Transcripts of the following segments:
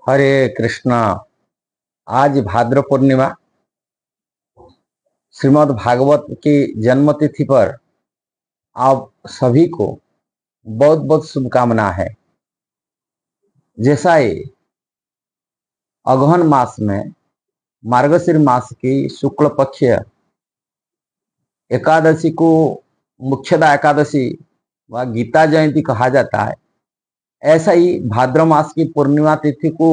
हरे कृष्णा। आज भाद्र पूर्णिमा श्रीमद् भागवत की जन्म तिथि पर आप सभी को बहुत बहुत शुभकामना है। जैसा ही अगहन मास में मार्गशीर मास की शुक्ल पक्ष एकादशी को मुख्यदा एकादशी व गीता जयंती कहा जाता है, ऐसा ही भाद्र मास की पूर्णिमा तिथि को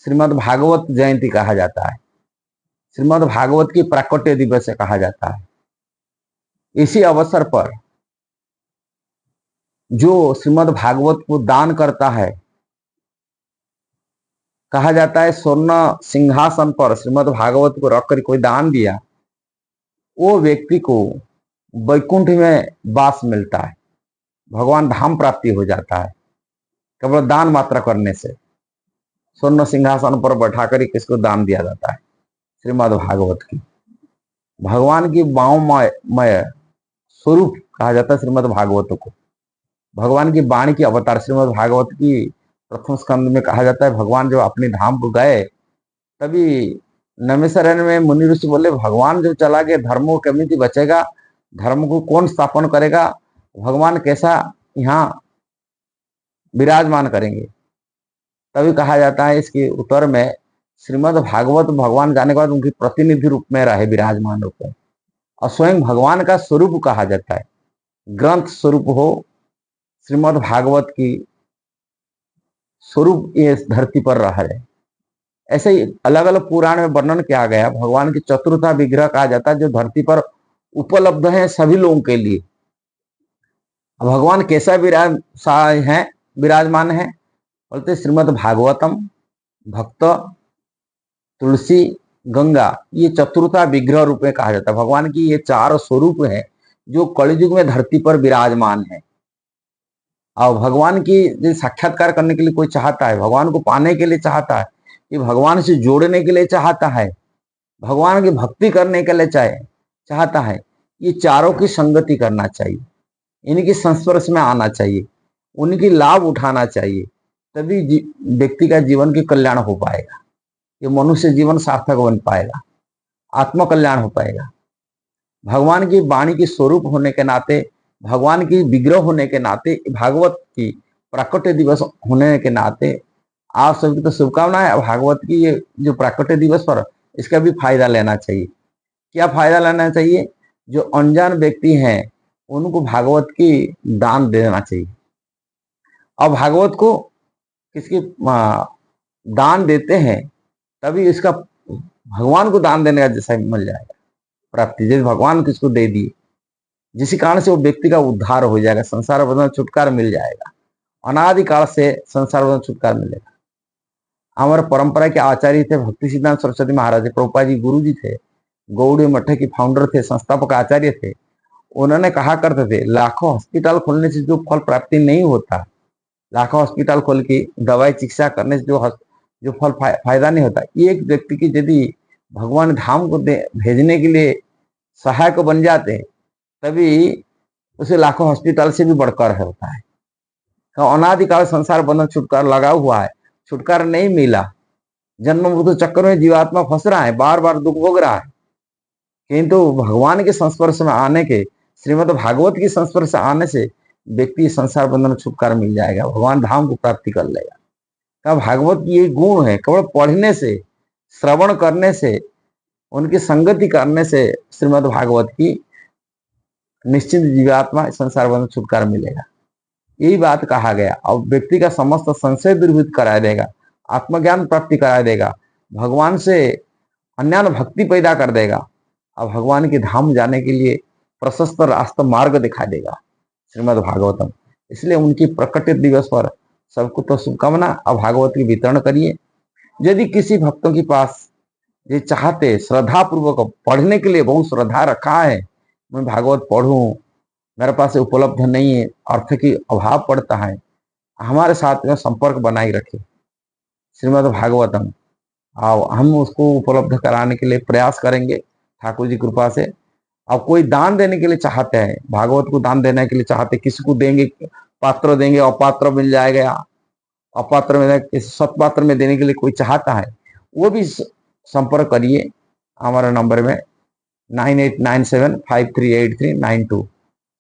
श्रीमद् भागवत जयंती कहा जाता है। श्रीमद् भागवत की प्राकट्य दिवस कहा जाता है। इसी अवसर पर जो श्रीमद् भागवत को दान करता है, कहा जाता है स्वर्ण सिंहासन पर श्रीमद् भागवत को रखकर कोई दान दिया, वो व्यक्ति को वैकुंठ में वास मिलता है, भगवान धाम प्राप्ति हो जाता है केवल दान मात्र करने से। स्वर्ण सिंहासन पर बैठाकर ही किसको दान दिया जाता है? श्रीमद् भागवत की, भगवान की वाणमय स्वरूप कहा जाता है श्रीमद् भागवत को। भगवान की वाणी की अवतार श्रीमद् भागवत की प्रथम स्कंद में कहा जाता है, भगवान जो अपने धाम को गए तभी नमेसरन में मुनि ऋषि बोले, भगवान जो चला गया धर्म को केमिति बचेगा, धर्म को कौन स्थापन करेगा, भगवान कैसा यहाँ विराजमान करेंगे? तभी कहा जाता है इसके उत्तर में, श्रीमद् भागवत भगवान जाने के बाद उनकी प्रतिनिधि रूप में रहे, विराजमान रूप में, और स्वयं भगवान का स्वरूप कहा जाता है, ग्रंथ स्वरूप हो श्रीमद् भागवत की स्वरूप ये धरती पर रह रहे। ऐसे ही अलग अलग पुराण में वर्णन किया गया, भगवान की चतुर्था विग्रह कहा जाता है जो धरती पर उपलब्ध है सभी लोगों के लिए। भगवान कैसा विराजमान है बोलते, श्रीमद् भागवतम, भक्त, तुलसी, गंगा, ये चतुर्था विग्रह रूप में कहा जाता है। भगवान की ये चार स्वरूप है जो कलयुग में धरती पर विराजमान है। और भगवान की साक्षात्कार करने के लिए कोई चाहता है, भगवान को पाने के लिए चाहता है, कि भगवान से जोड़ने के लिए चाहता है, भगवान की भक्ति करने के लिए चाहता है, ये चारों की संगति करना चाहिए, इनकी संस्पर्श में आना चाहिए, उनकी लाभ उठाना चाहिए, तभी व्यक्ति का जीवन की कल्याण हो पाएगा, ये मनुष्य जीवन सार्थक बन पाएगा, आत्म कल्याण हो पाएगा। भगवान की वाणी की स्वरूप होने के नाते, भगवान की विग्रह होने के नाते, भागवत की प्राकट्य दिवस होने के नाते आप सभी को शुभकामनाएं है। भागवत की ये जो प्राकट्य दिवस पर इसका भी फायदा लेना चाहिए। क्या फायदा लेना चाहिए? जो अनजान व्यक्ति हैं उनको भागवत की दान देना चाहिए। और भागवत को किसकी दान देते हैं तभी इसका भगवान को दान देने का जैसा मिल जाएगा प्राप्ति, जैसे भगवान किसको दे दिए, जिस कारण से वो व्यक्ति का उद्धार हो जाएगा, संसार बंधन छुटकारा मिल जाएगा, अनादिकाल से संसार बंधन छुटकारा मिलेगा। हमारे परंपरा के आचार्य थे भक्ति सिद्धांत सरस्वती महाराज, प्रभुपाद जी गुरु जी थे, गौड़ी मठ के फाउंडर थे, संस्थापक आचार्य थे। उन्होंने कहा करते थे, लाखों हॉस्पिटल खोलने से जो फल प्राप्ति नहीं होता, लाखों हॉस्पिटल खोल के दवाई चिकित्सा करने से जो फल फायदा नहीं होता, ये एक व्यक्ति की यदि भगवान धाम को भेजने के लिए सहायक बन जाते हैं तभी उसे लाखों हॉस्पिटल से भी बढ़कर होता है। तो अनादिकाल संसार बंधन छुटकारा लगा हुआ है, छुटकारा नहीं मिला, जन्म मृत्यु चक्कर में जीवात्मा फंस रहा है, बार बार दुख भोग रहा है। किंतु भगवान के संस्पर्श में आने के, श्रीमद् भागवत की संस्पर्श में आने से व्यक्ति संसार बंधन छुटकारा मिल जाएगा, भगवान धाम को प्राप्ति कर लेगा। क्या भागवत की ये गुण है, केवल पढ़ने से, श्रवण करने से, उनकी संगति करने से श्रीमद् भागवत की निश्चित जीवात्मा संसार बंधन छुटकारा मिलेगा। यही बात कहा गया। और व्यक्ति का समस्त संशय दूरीभूत करा देगा, आत्मज्ञान प्राप्ति करा देगा, भगवान से अन्यान्य भक्ति पैदा कर देगा और भगवान के धाम जाने के लिए प्रशस्त रास्ता मार्ग दिखा देगा श्रीमद् भागवतम। इसलिए उनकी प्रकट दिवस पर सबको तो शुभकामना। और भागवत की वितरण करिए। यदि किसी भक्तों के पास ये चाहते श्रद्धा पूर्वक पढ़ने के लिए, बहुत श्रद्धा रखा है, मैं भागवत पढ़ूं, मेरे पास उपलब्ध नहीं है, अर्थ की अभाव पड़ता है, हमारे साथ में संपर्क बनाए रखे श्रीमद् भागवतम, और हम उसको उपलब्ध कराने के लिए प्रयास करेंगे ठाकुर जी कृपा से। अब कोई दान देने के लिए चाहते हैं, भागवत को दान देने के लिए चाहते, किसी को देंगे, पात्र देंगे, अपात्र मिल जाएगा, अपात्र में सत्पात्र में देने के लिए कोई चाहता है वो भी संपर्क करिए हमारे नंबर में 9897538392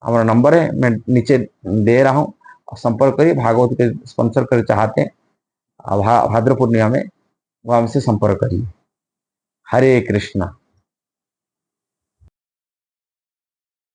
हमारा नंबर है, मैं नीचे दे रहा हूँ। संपर्क करिए, भागवत के स्पॉन्सर कर चाहते हैं भाद्र पूर्णिमा में वो हमसे संपर्क करिए। हरे कृष्णा।